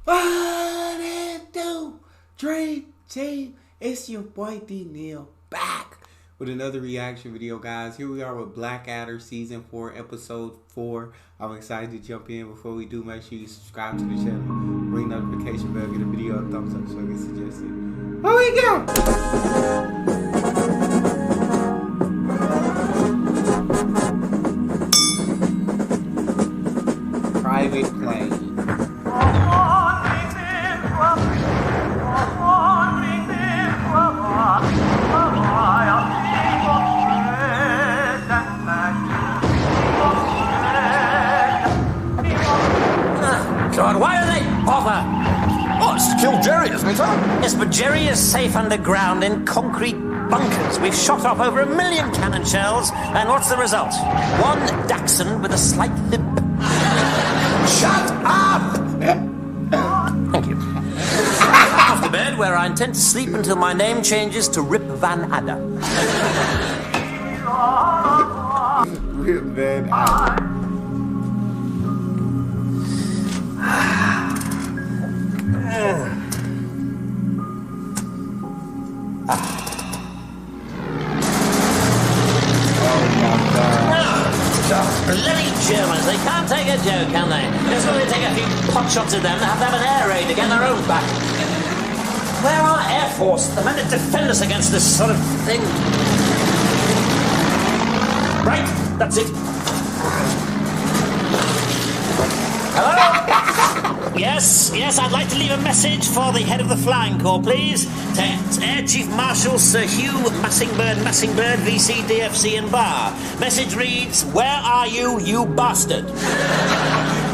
One and two, dream team. It's your boy d.neil back with another reaction video, guys. Here we are with Blackadder season 4, episode 4. I'm excited to jump in. Before we do, make sure you subscribe to the channel, ring notification bell, give the video a thumbs up so it gets suggested. Here we go. Private plane. God, why do they bother? Oh, it's to kill Jerry, isn't it, sir? Yes, but Jerry is safe underground in concrete bunkers. We've shot off over 1 million cannon shells, and what's the result? One Dachshund with a slight limp. Shut up! Thank you. Off to bed, where I intend to sleep until my name changes to Rip Van Adder. Rip Van Adder. Bloody Germans, they can't take a joke, can they? Just when they take a few pot shots at them, they have to have an air raid to get their own back. Where are our Air Force, the men that defend us against this sort of thing? Right, that's it. Hello? Yes, I'd like to leave a message for the head of the Flying Corps, please. To Air Chief Marshal Sir Hugh Massingbird, VC, DFC and Bar. Message reads, where are you, you bastard?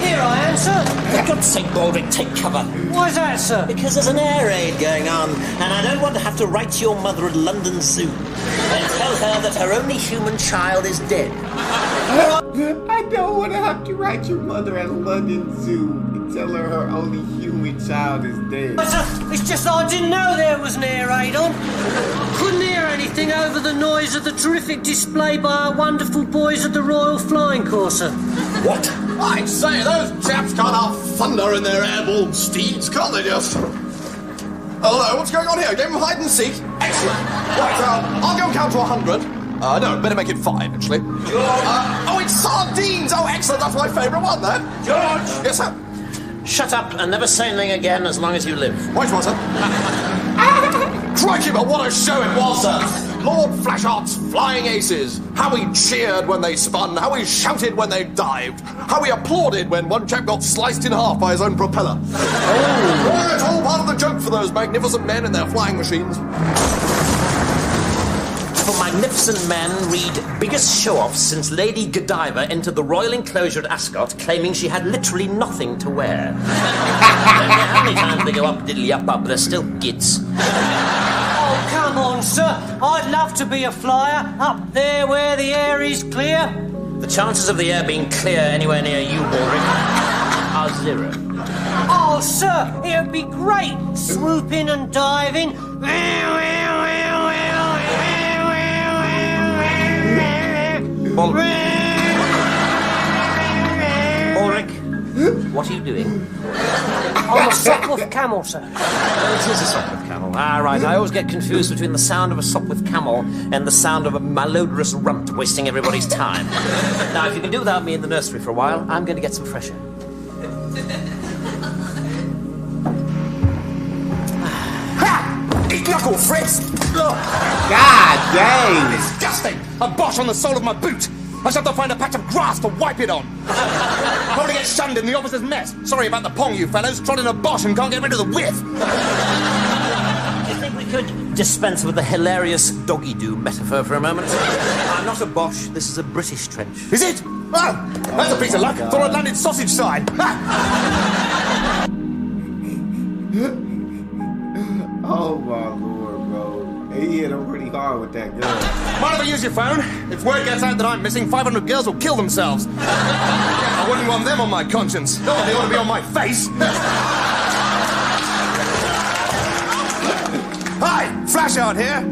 Here I am, sir. For God's sake, Baldrick, take cover. Why is that, sir? Because there's an air raid going on, and I don't want to have to write to your mother at London Zoo and tell her that her only human child is dead. I don't want to have to write your mother at London Zoo and tell her only human child is dead. But, sir, it's just I didn't know there was an air raid on. Couldn't hear anything over the noise of the terrific display by our wonderful boys at the Royal Flying Corps, sir. What? I'd say those chaps can't have thunder in their airborne steeds, can't they just? Hello, what's going on here? Game of hide and seek? Excellent. Right, I'll go count to 100. No, better make it 5, actually. George! Oh, it's sardines! Oh, excellent, that's my favourite one, then. George! Yes, sir? Shut up and never say anything again as long as you live. Right, well, sir. Crikey, but what a show it was, sir! Lord Flashheart's flying aces. How we cheered when they spun, how we shouted when they dived, how we applauded when one chap got sliced in half by his own propeller. Oh, it's all part of the joke for those magnificent men and their flying machines. For magnificent men, read biggest show-off since Lady Godiva entered the royal enclosure at Ascot, claiming she had literally nothing to wear. Don't care how many times they go up diddly up, they're still gits. Oh, come on, sir. I'd love to be a flyer up there where the air is clear. The chances of the air being clear anywhere near you, Baldrick, are 0. Oh, sir, it would be great swooping and diving. Baldrick, what are you doing? I'm a Sopwith camel, sir. It is a Sopwith camel. Ah, right. I always get confused between the sound of a Sopwith camel and the sound of a malodorous runt wasting everybody's time. Now, if you can do without me in the nursery for a while, I'm going to get some fresh air. Eat knuckle, Fritz! God dang! Disgusting! A Bosch on the sole of my boot! I shall have to find a patch of grass to wipe it on! Probably get shunned in the officer's mess. Sorry about the pong, you fellows. Trod in a Bosch and can't get rid of the whiff! Do you think we could dispense with the hilarious doggy-doo metaphor for a moment? I'm not a Bosch. This is a British trench. Is it? Oh, that's a piece of luck. Thought I'd landed sausage side. Oh my lord, bro. He hit him pretty hard with that gun. Mind if I use your phone? If word gets out that I'm missing, 500 girls will kill themselves. I wouldn't want them on my conscience. No, they ought to be on my face. Hi, Flashheart here.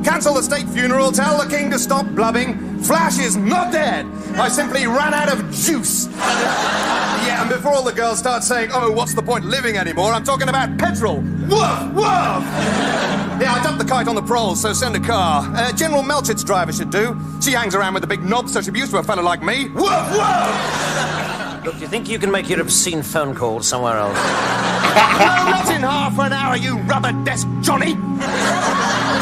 Cancel the state funeral, tell the king to stop blubbing. Flash is not dead. I simply ran out of juice. Yeah, and before all the girls start saying, oh, what's the point living anymore, I'm talking about petrol. Woof, woof! Yeah, I dumped the kite on the proles, so send a car. General Melchit's driver should do. She hangs around with the big knob, so she'll be used to a fella like me. Woof, woof! Look, do you think you can make your obscene phone call somewhere else? No, not in half an hour, you rubber desk Johnny!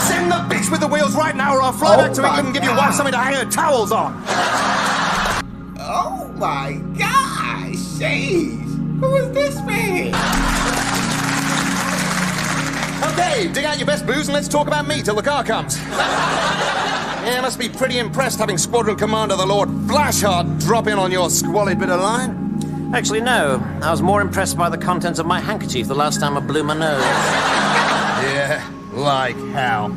Send the bitch with the wheels right now, or I'll fly back to England and give your wife something to hang her towels on. Oh my gosh, jeez. Who is this man? Okay, dig out your best booze and let's talk about me till the car comes. Yeah, must be pretty impressed having Squadron Commander the Lord Flashheart drop in on your squalid bit of line. Actually, no. I was more impressed by the contents of my handkerchief the last time I blew my nose. Yeah, like how?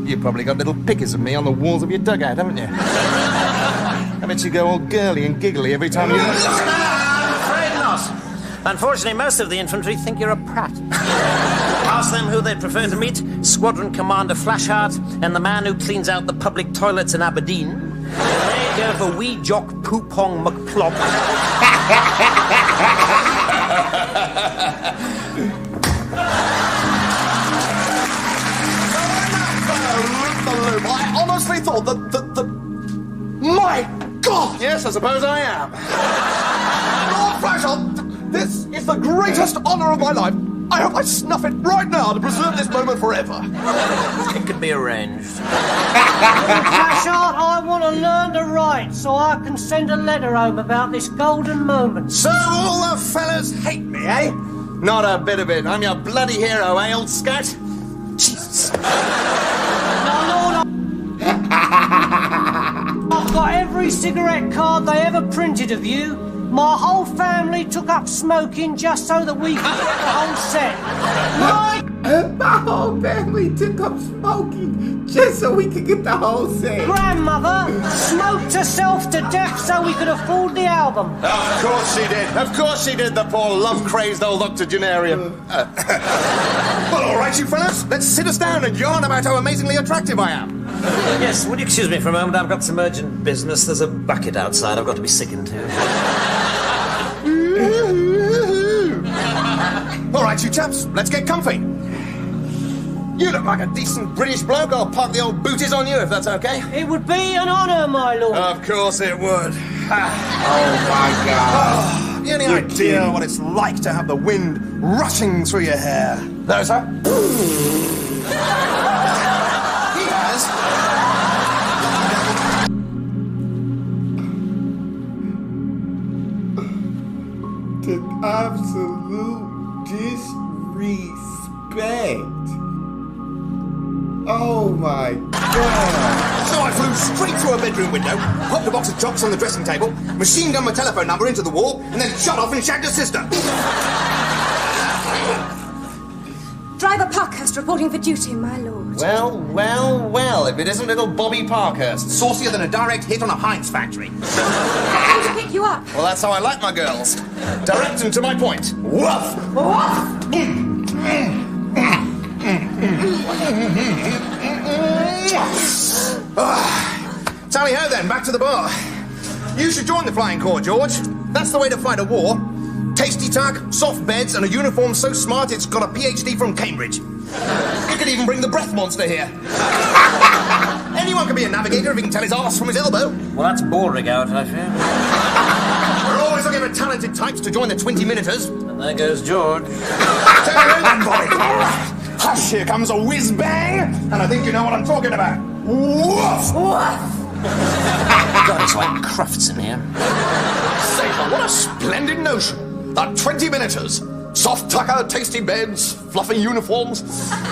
You probably got little pictures of me on the walls of your dugout, haven't you? I bet you go all girly and giggly every time you... Afraid not. Unfortunately, most of the infantry think you're a prat. Ask them who they'd prefer to meet, Squadron Commander Flashheart and the man who cleans out the public toilets in Aberdeen. They go for wee jock Poopong McPlop. I honestly thought that... My God! Yes, I suppose I am. Lord Flashheart, this is the greatest honour of my life. I hope I snuff it right now to preserve this moment forever. It could be arranged. Flashheart, I want to learn to write so I can send a letter home about this golden moment. So all the fellas hate me, eh? Not a bit of it. I'm your bloody hero, eh, old scout? Jesus. No, I've got every cigarette card they ever printed of you. My whole family took up smoking just so that we could get the whole set. My whole family took up smoking just so we could get the whole set. Grandmother smoked herself to death so we could afford the album. Of course she did. Of course she did, the poor love-crazed old octogenarian. Well, all right, you fellas. Let's sit us down and yarn about how amazingly attractive I am. Yes, would you excuse me for a moment? I've got some urgent business. There's a bucket outside I've got to be sickened to. All right, you chaps, let's get comfy. You look like a decent British bloke. I'll park the old booties on you if that's okay. It would be an honour, my lord. Of course it would. Oh my God. You any idea what it's like to have the wind rushing through your hair? No, sir? He has. The absolute disrespect. Oh my God. So I flew straight through a bedroom window, popped a box of chocolates on the dressing table, machine gunned my telephone number into the wall, and then shot off and shagged her sister. Driver Parkhurst reporting for duty, my lord. Well, if it isn't little Bobby Parkhurst, saucier than a direct hit on a Heinz factory. I came to pick you up. Well, that's how I like my girls. Direct and to my point. Woof! Tally-ho then, back to the bar. You should join the Flying Corps, George. That's the way to fight a war. Tasty tuck, soft beds, and a uniform so smart it's got a PhD from Cambridge. You could even bring the breath monster here. Anyone can be a navigator if he can tell his arse from his elbow. Well, that's boring out, I fear. We're always looking for talented types to join the 20-minuters. And there goes George. Tell you then, boy. Hush, here comes a whiz-bang, and I think you know what I'm talking about. Woof! God, it's like Crufts in here. Safer, what a splendid notion. The 20-minuters. Soft tucker, tasty beds, fluffy uniforms.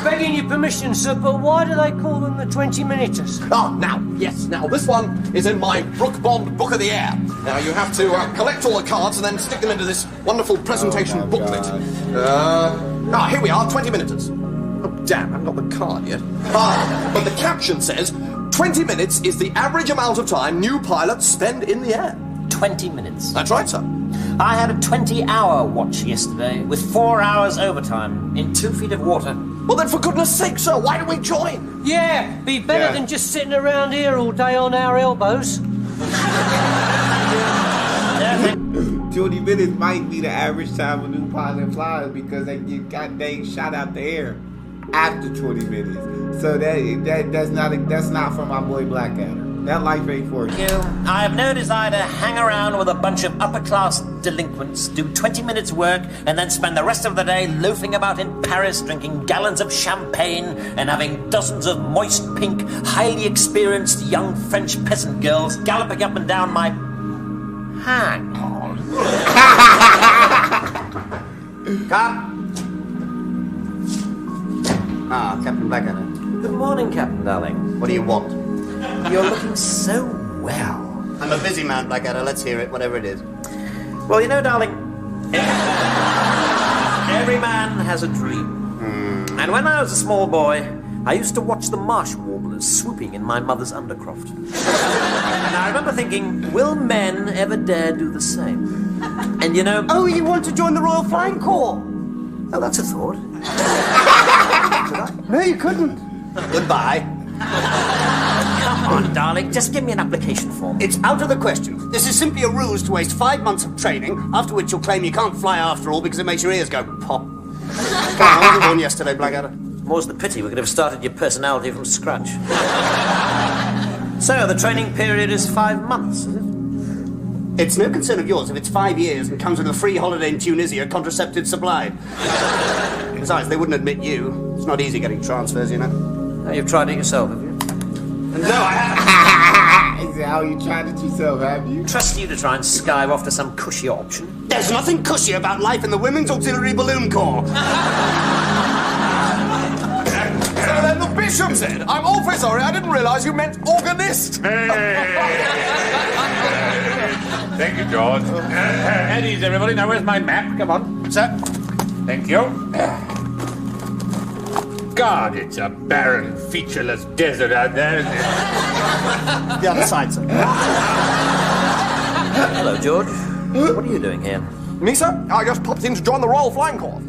Begging your permission, sir, but why do they call them the 20-minuters? Now, this one is in my Brook Bond Book of the Air. Now, you have to collect all the cards and then stick them into this wonderful presentation booklet. Here we are, 20-minuters. Oh, damn, I haven't got the card yet. But the caption says, 20 minutes is the average amount of time new pilots spend in the air. 20 minutes. That's right, sir. I had a 20-hour watch yesterday with 4 hours overtime in 2 feet of water. Well, then, for goodness sake, sir, why do we join? Yeah, be better than just sitting around here all day on our elbows. 20 minutes might be the average time a new pilot flies because they get goddamn shot out the air after 20 minutes. So that's not for my boy Blackadder. That life ain't for you. I have no desire to hang around with a bunch of upper-class delinquents, do 20 minutes work, and then spend the rest of the day loafing about in Paris, drinking gallons of champagne, and having dozens of moist, pink, highly experienced young French peasant girls galloping up and down my... Hang on. Cap. Ah, Captain Blackadder. Good morning, Captain Darling. What do you want? You're looking so well. I'm a busy man, Blackadder. Let's hear it, whatever it is. Well, you know, darling, every man has a dream. And when I was a small boy, I used to watch the marsh warblers swooping in my mother's undercroft. And I remember thinking, will men ever dare do the same? And you know... Oh, you want to join the Royal Flying Corps? Oh, that's a thought. No, you couldn't. Goodbye. Come on, darling, just give me an application form. It's out of the question. This is simply a ruse to waste 5 months of training, after which you'll claim you can't fly after all because it makes your ears go pop. How was you yesterday, Blackadder? More's the pity, we could have started your personality from scratch. So, the training period is 5 months, is it? It's no concern of yours if it's 5 years and comes with a free holiday in Tunisia, contraceptives supplied. Besides, they wouldn't admit you. It's not easy getting transfers, you know. Oh, you've tried it yourself, have you? No, I haven't. Is that how you tried it yourself, have you? Trust you to try and skive off to some cushy option. There's nothing cushy about life in the Women's Auxiliary Balloon Corps. So then the bishop said, I'm awfully sorry, I didn't realise you meant organist. Thank you, George. At ease, everybody. Now, where's my map? Come on. Sir. Thank you. God, it's a barren, featureless desert out there, isn't it? The other side, sir. Hello, George. What are you doing here? Me, sir? I just popped in to join the Royal Flying Corps.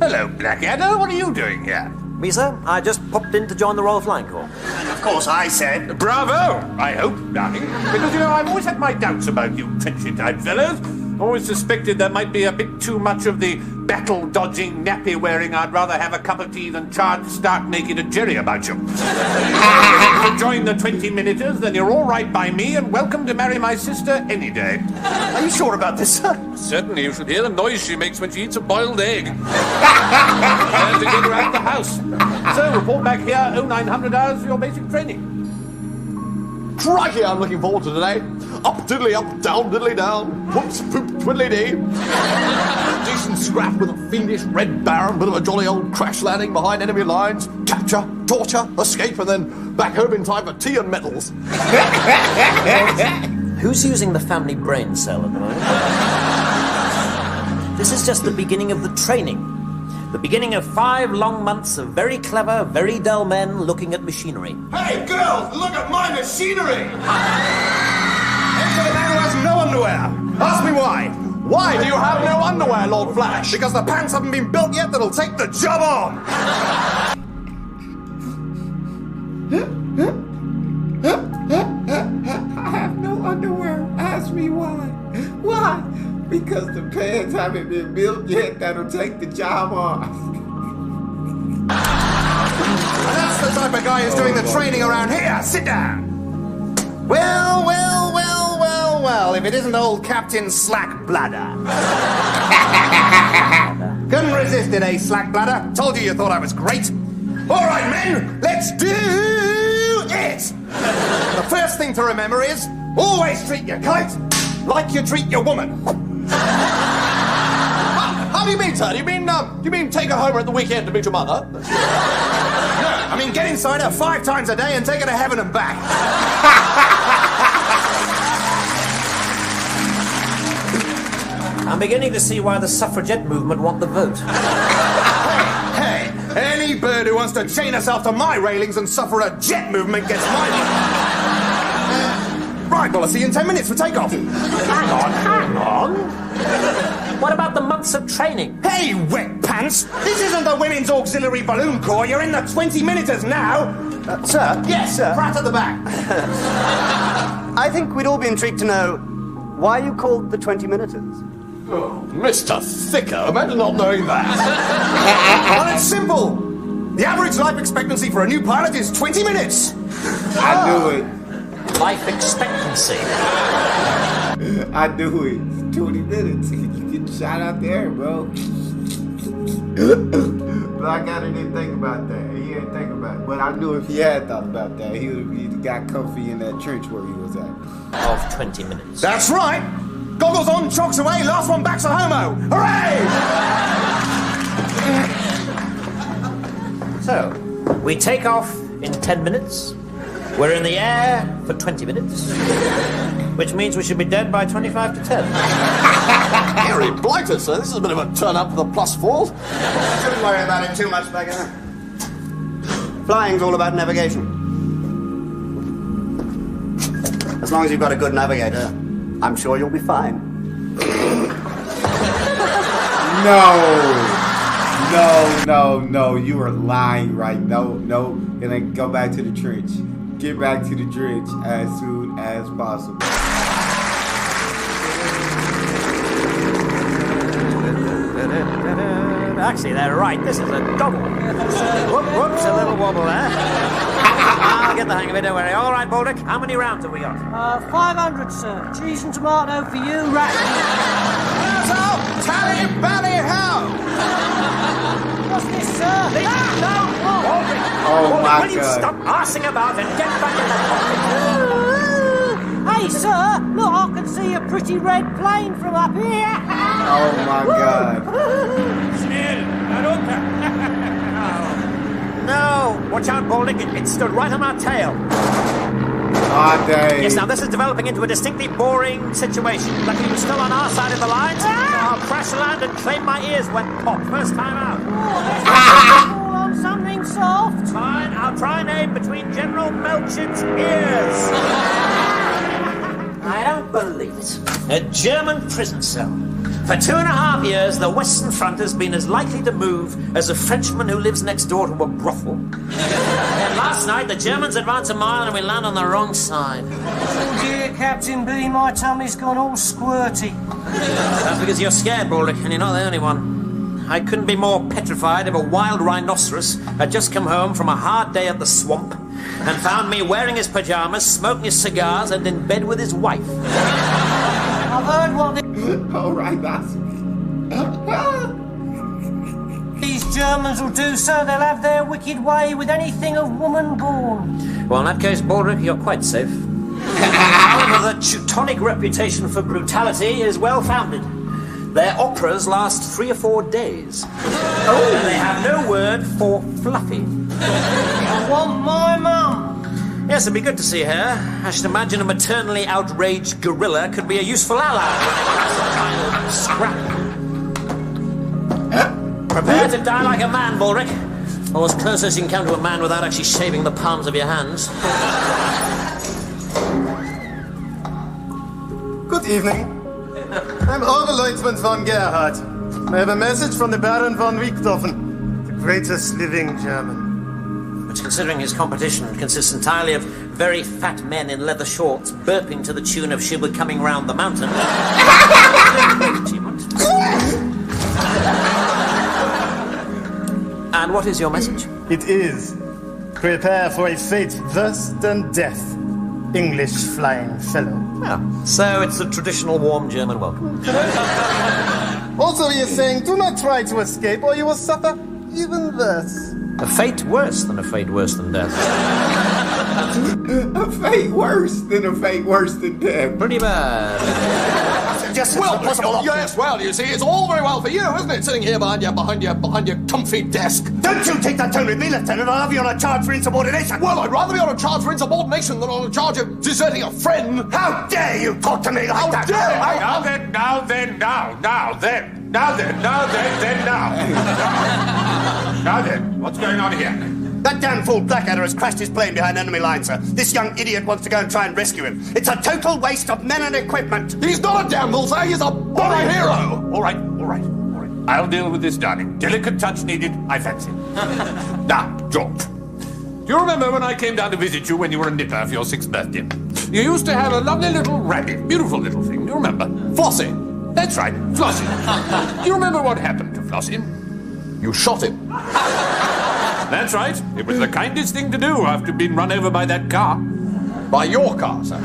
Hello, Blackadder. What are you doing here? Me, sir? I just popped in to join the Royal Flying Corps. And of course I said... Bravo! I hope, darling. Because, you know, I've always had my doubts about you Frenchy-type fellows. Always suspected there might be a bit too much of the battle-dodging, nappy-wearing, I'd rather have a cup of tea than charge stark naked at Jerry about you. If you join the 20-minuters, then you're all right by me and welcome to marry my sister any day. Are you sure about this, sir? Certainly, you should hear the noise she makes when she eats a boiled egg. And to get her out of the house. So, report back here, 0900 hours for your basic training. Crikey, I'm looking forward to today. Up diddly up, down diddly down. Whoops, poop, twiddly dee. Decent scrap with a fiendish red baron, bit of a jolly old crash landing behind enemy lines. Capture, torture, escape, and then back home in time for tea and medals. Who's using the family brain cell at the moment? This is just the beginning of the training. The beginning of 5 long months of very clever, very dull men looking at machinery. Hey, girls, look at my machinery! Enter the man who has no underwear. Ask me why. Why do you have no underwear, Lord Flash? Because the pants haven't been built yet that'll take the job on. I have no underwear. Ask me why. Why? Because the pants haven't been built yet that'll take the job off. And that's the type of guy who's doing the training around here. Sit down. Well, if it isn't old Captain Slackbladder. Couldn't resist it, eh, Slackbladder? Told you thought I was great. All right, men, let's do it. The first thing to remember is always treat your kite like you treat your woman. How do you mean, sir? Do you mean take her home at the weekend to meet your mother? No, I mean get inside her 5 times a day and take her to heaven and back. I'm beginning to see why the suffragette movement want the vote. Hey, any bird who wants to chain herself to my railings and suffer a jet movement gets my... Right, well, I'll see you in 10 minutes for takeoff. Hang on. What about the months of training? Hey, wet pants! pants? This isn't the Women's Auxiliary Balloon Corps. You're in the 20-minuters now. Sir? Yes, sir. Pratt at the back. I think we'd all be intrigued to know why you called the 20-minuters. Oh, Mr. Thicker, imagine not knowing that. Well, it's simple. The average life expectancy for a new pilot is 20 minutes. I knew it. Life expectancy. I knew it. 20 minutes. You get shot out there, bro. Blackadder didn't think about that. He didn't think about it. But I knew if he had thought about that, he would have got comfy in that trench where he was at. Of 20 minutes. That's right. Goggles on, chocks away, last one back's a homo. Hooray! So, we take off in 10 minutes. We're in the air for 20 minutes. Which means we should be dead by 25 to 10. Harry Blighter, sir. This is a bit of a turn up for the +4s. Shouldn't worry about it too much, Blackadder. Flying's all about navigation. As long as you've got a good navigator, I'm sure you'll be fine. No, you are lying, right? No, and then go back to the trench. Get back to the trench as soon as possible. Actually, they're right. This is a double. Whoops, a little wobble there. I'll get the hang of it, don't worry. All right, Baldrick, how many rounds have we got? 500, sir. Cheese and tomato for you, rat. Tally bally how? What's this, sir? Baldrick, Oh my will you God. stop arsing about and get back in the cockpit? Hey, sir, look, I can see a pretty red plane from up here. Oh my God. No, watch out, Baldrick. It stood right on our tail. Ah, dang. Yes, now this is developing into a distinctly boring situation. Luckily, we're still on our side of the line. I'll crash land and claim my ears went pop first time out. Fall on something soft. Fine, I'll try and aim between General Melchit's ears. I don't believe it. A German prison cell. For 2.5 years, the Western Front has been as likely to move as a Frenchman who lives next door to a brothel. And last night, the Germans advance a mile and we land on the wrong side. Oh dear, Captain B, my tummy's gone all squirty. That's because you're scared, Baldrick, and you're not the only one. I couldn't be more petrified if a wild rhinoceros had just come home from a hard day at the swamp and found me wearing his pajamas, smoking his cigars, and in bed with his wife. I've heard what All right, that's. these Germans will do, sir. They'll have their wicked way with anything of woman born. Well, in that case, Baldrick, you're quite safe. However, the Teutonic reputation for brutality is well-founded. Their operas last 3 or 4 days. Oh, and they have no word for fluffy. I want my mum. Yes, it'd be good to see her. I should imagine a maternally outraged gorilla could be a useful ally. Scrap. Prepare to die like a man, Baldrick. Or as close as you can come to a man without actually shaving the palms of your hands. Good evening. I'm Oberleutnant von Gerhardt. I have a message from the Baron von Richthofen, the greatest living German. But considering his competition consists entirely of very fat men in leather shorts burping to the tune of She Will Coming Round the Mountain. And what is your message? It is, prepare for a fate worse than death, English flying fellow. Oh, so it's the traditional warm German welcome. Also, he is saying, do not try to escape or you will suffer even worse. A fate worse than death. A fate worse than death. Pretty bad. Yes, well, possible. Yes, well, you see, it's all very well for you, isn't it? Sitting here behind your comfy desk. Don't you take that tone with me, Lieutenant. I'll have you on a charge for insubordination. Well, I'd rather be on a charge for insubordination than on a charge of deserting a friend. How dare you talk to me like that? Now then, what's going on here? That damn fool Blackadder has crashed his plane behind enemy lines, sir. This young idiot wants to go and try and rescue him. It's a total waste of men and equipment. He's not a damn fool, sir. He's a bloody hero. All right. I'll deal with this, darling. Delicate touch needed, I fancy. Now, George, do you remember when I came down to visit you when you were a nipper for your 6th birthday? You used to have a lovely little rabbit, beautiful little thing, do you remember? Flossie, That's right, Flossie. Do you remember what happened to Flossie? you shot him. That's right. It was the kindest thing to do after being run over by that car. By your car, sir.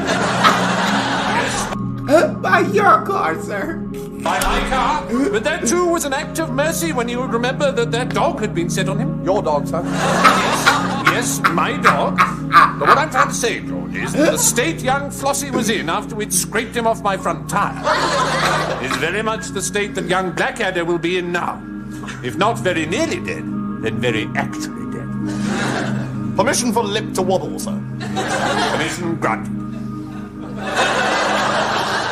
By your car, sir. By my car? But that too was an act of mercy when you would remember that dog had been set on him. Your dog, sir. Yes, my dog. But what I'm trying to say, George, is that the state young Flossie was in after we'd scraped him off my front tire is very much the state that young Blackadder will be in now. If not very nearly dead, then very actually dead. Permission for Lip to wobble, sir. Permission granted.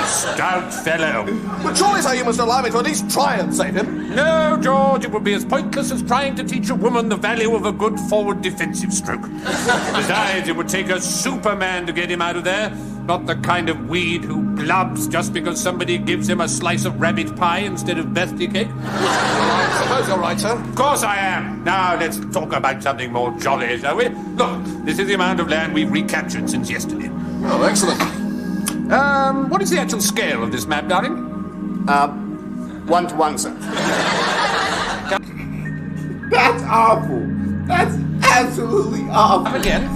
Stout fellow. But surely, sir, you must allow me to at least try and save him. No, George, it would be as pointless as trying to teach a woman the value of a good forward defensive stroke. Besides, it would take a Superman to get him out of there, not the kind of weed who blubs just because somebody gives him a slice of rabbit pie instead of birthday cake. I suppose you're right, sir. Of course I am. Now let's talk about something more jolly, shall we? Look, this is the amount of land we've recaptured since yesterday. Oh, excellent. What is the actual scale of this map, darling? 1 to 1, sir. That's awful. That's absolutely awful. Again?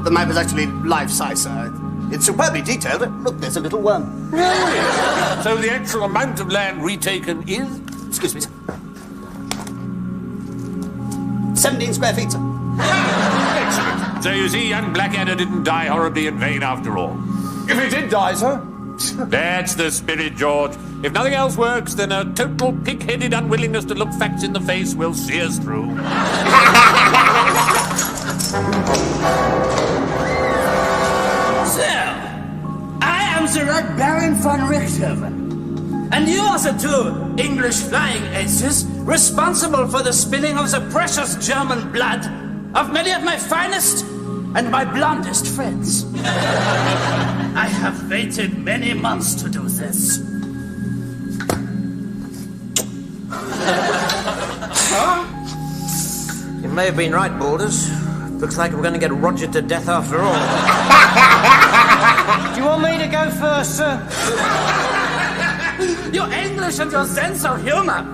The map is actually life-size, sir. It's superbly detailed. Look, there's a little worm. So the actual amount of land retaken is? Excuse me, sir. 17 square feet, sir. Excellent. So you see, young Blackadder didn't die horribly in vain after all. If he did die, sir. That's the spirit, George. If nothing else works, then a total pig-headed unwillingness to look facts in the face will see us through. So, I am the Red Baron von Richthofen. And you are the 2 English flying aces responsible for the spilling of the precious German blood of many of my finest and my blondest friends. I have waited many months to do this. You may have been right, Borders. Looks like we're going to get rogered to death after all. Do you want me to go first, sir? Your English and your sense of humor.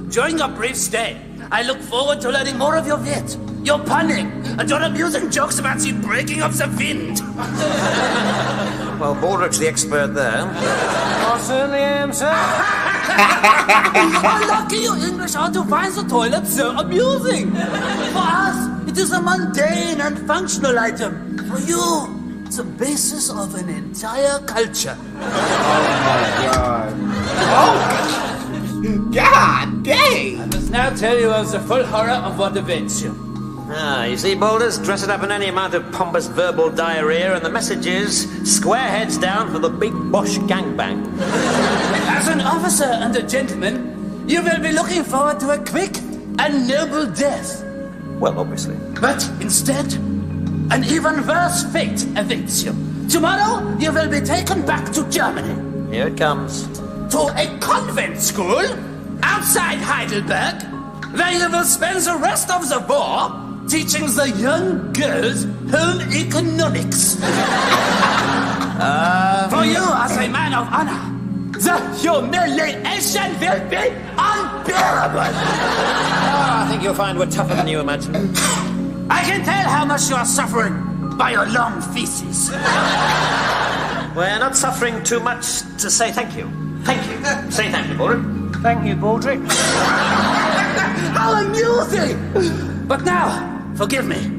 During your brief stay, I look forward to learning more of your wit, your punning, and your amusing jokes about the breaking of the wind. Well, Baldrick's the expert there. I certainly am, sir. How lucky you English are to find the toilet so amusing. For us, it is a mundane and functional item. For you, it's the basis of an entire culture. Oh, God dang! I must now tell you of the full horror of what awaits you. Ah, you see, Boulders, dress it up in any amount of pompous verbal diarrhea, and the message is square heads down for the big Bosch gangbang. As an officer and a gentleman, you will be looking forward to a quick and noble death. Well, obviously. But instead, an even worse fate awaits you. Tomorrow, you will be taken back to Germany. Here it comes. To a convent school outside Heidelberg, where you will spend the rest of the war teaching the young girls home economics. For you, as a man of honor, the humiliation will be unbearable. I think you'll find we're tougher than you imagine. I can tell how much you are suffering by your long feces. We're not suffering too much to say thank you. Thank you. Say thank you, Baldrick. Thank you, Baldrick. How amusing! But now, forgive me.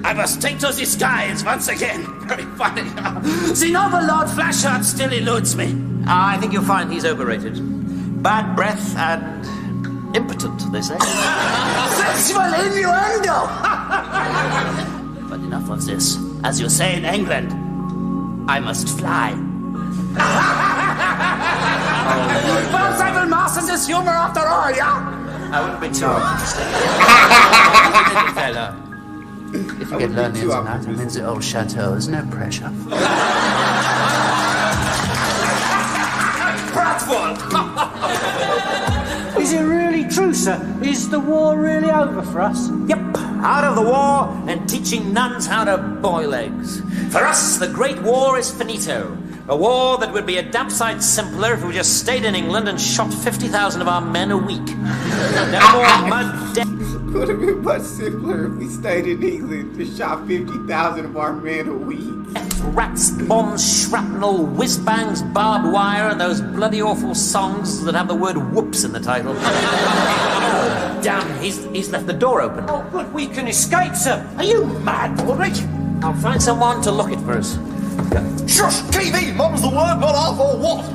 I must take to the skies once again. Very funny. The noble Lord Flashheart still eludes me. I think you'll find he's overrated. Bad breath and impotent, they say. Sexual innuendo! But enough of this. As you say in England, I must fly. Perhaps I will master this humor after all, yeah? I wouldn't be too optimistic. Little fella. If you get lonely tonight, I'm in the old chateau. There's no pressure. Pratfall! Is it really true, sir? Is the war really over for us? Yep, out of the war and teaching nuns how to boil eggs. For us, the Great War is finito. A war that would be a damn sight simpler if we just stayed in England and shot 50,000 of our men a week. No more mud death. Would have been much simpler if we stayed in England and shot 50,000 of our men a week. Rats, bombs, shrapnel, whiz-bangs, barbed wire, and those bloody awful songs that have the word whoops in the title. Oh, damn, he's left the door open. Oh, but we can escape, sir. Are you mad, Ulrich? I'll find someone to look it for us. Shush! TV! Mum's the word, not half or what?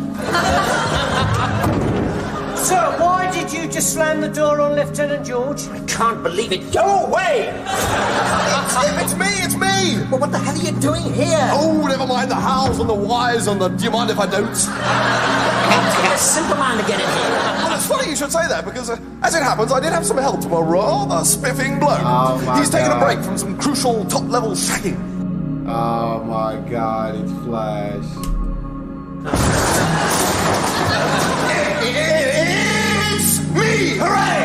Sir, why did you just slam the door on Lieutenant George? I can't believe it. Go away! It's me! Well, what the hell are you doing here? Oh, never mind the hows and the whys and the do you mind if I don't? It takes a simple man to get in here. Well, it's funny you should say that because, as it happens, I did have some help from a rather spiffing bloke. Oh, my He's taken a God. break from some crucial top-level shagging. Oh my God, it's Flash. It's me! Hooray!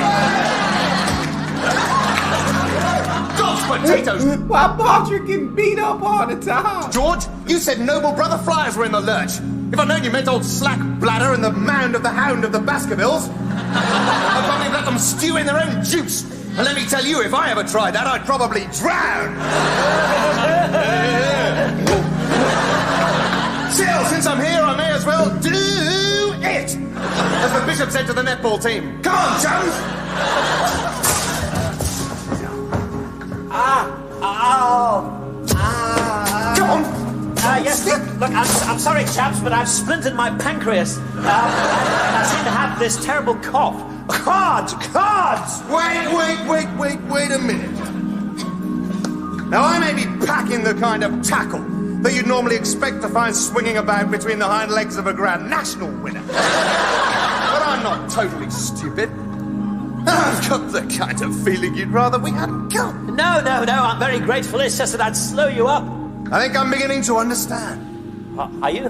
God's potatoes! Why Patrick getting beat up all the time? George, you said noble brother flies were in the lurch. If I'd known you meant old slack bladder and the mound of the hound of the Baskervilles, I'd probably let them stew in their own juice. And let me tell you, if I ever tried that, I'd probably drown. Still, since I'm here, I may as well do it. As the bishop said to the netball team. Come on, chums. Come on. Yes, look, I'm sorry, chaps, but I've splintered my pancreas. I seem to have this terrible cough. Cards! Wait a minute. Now, I may be packing the kind of tackle that you'd normally expect to find swinging about between the hind legs of a Grand National winner. But I'm not totally stupid. I've got the kind of feeling you'd rather we hadn't come. No, I'm very grateful. It's just that I'd slow you up. I think I'm beginning to understand. Are you?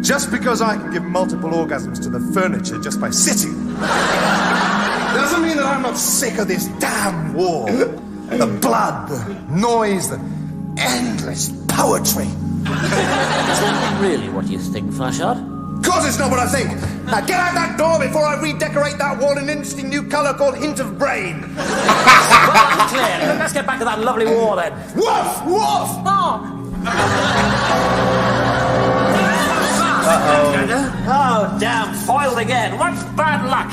Just because I can give multiple orgasms to the furniture just by sitting doesn't mean that I'm not sick of this damn war. The blood, the noise, the endless poetry. Is that really what you think, Flashheart? Of course it's not what I think. Now get out that door before I redecorate that wall in an interesting new colour called Hint of Brain. Well, clear. Let's get back to that lovely war then. Woof! Woof! Oh, damn, foiled again. What bad luck.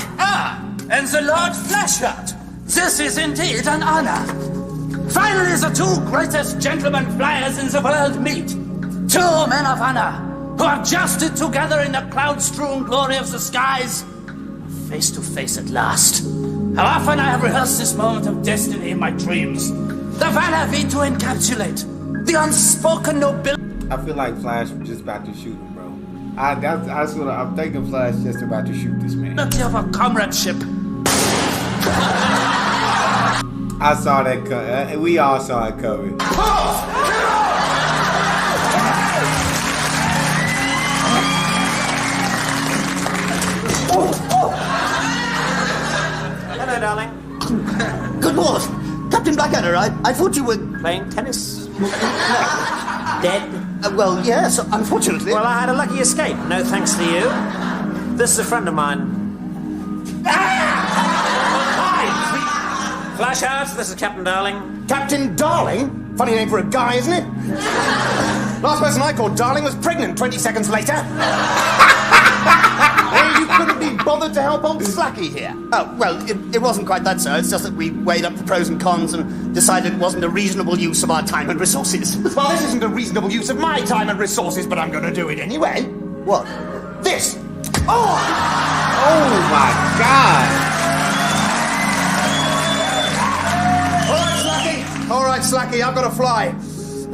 And the Lord Flashheart. This is indeed an honor. Finally, the two greatest gentlemen flyers in the world meet. Two men of honor who have jousted together in the cloud-strewn glory of the skies. Face to face at last. How often I have rehearsed this moment of destiny in my dreams. The valor to encapsulate. The unspoken nobility. I feel like Flash was just about to shoot him, bro. I'm thinking Flash just about to shoot this man. Of a comradeship. I saw that we all saw it coming. Hello, darling. Good Lord! Captain Blackadder, I thought you were... Playing tennis? Dead? well, yes, unfortunately. Well, I had a lucky escape. No thanks to you. This is a friend of mine. Flashheart, this is Captain Darling. Captain Darling? Funny name for a guy, isn't it? Last person I called Darling was pregnant 20 seconds later. Hey, you couldn't be bothered to help old Slacky here. Oh, well, it wasn't quite that, sir. It's just that we weighed up the pros and cons and decided it wasn't a reasonable use of our time and resources. Well, this isn't a reasonable use of my time and resources, but I'm going to do it anyway. What? This! Oh my God! All right, Slacky, I've got to fly.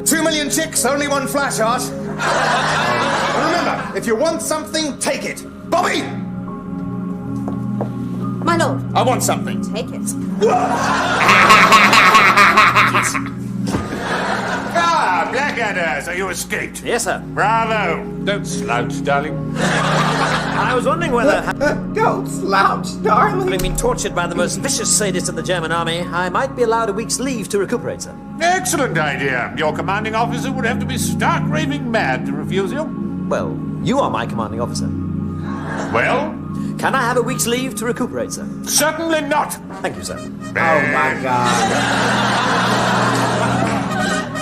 2 million chicks, only one Flashheart. And remember, if you want something, take it. Bobby! My lord. I want something. Take it. Black Blackadder, so you escaped. Yes, sir. Bravo. Don't slouch, darling. I was wondering whether, Don't slouch, darling. having been tortured by the most vicious sadist in the German army, I might be allowed a week's leave to recuperate, sir. Excellent idea. Your commanding officer would have to be stark raving mad to refuse you. Well, you are my commanding officer. Well, Can I have a week's leave to recuperate, sir? certainly not. Thank you, sir. Oh my god.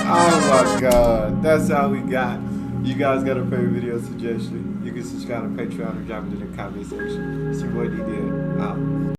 Oh my god. That's all we got. You guys got a favorite video suggestion? You can subscribe to Patreon or drop it in the comment section. It's your boy d.neil. Out.